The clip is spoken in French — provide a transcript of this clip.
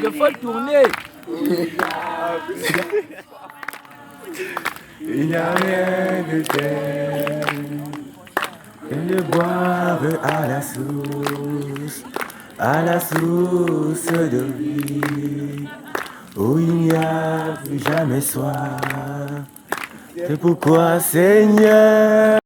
Il faut le tourner. Il n'y a rien de tel que de boire à la source de vie, où il n'y a plus jamais soif. C'est pourquoi, Seigneur,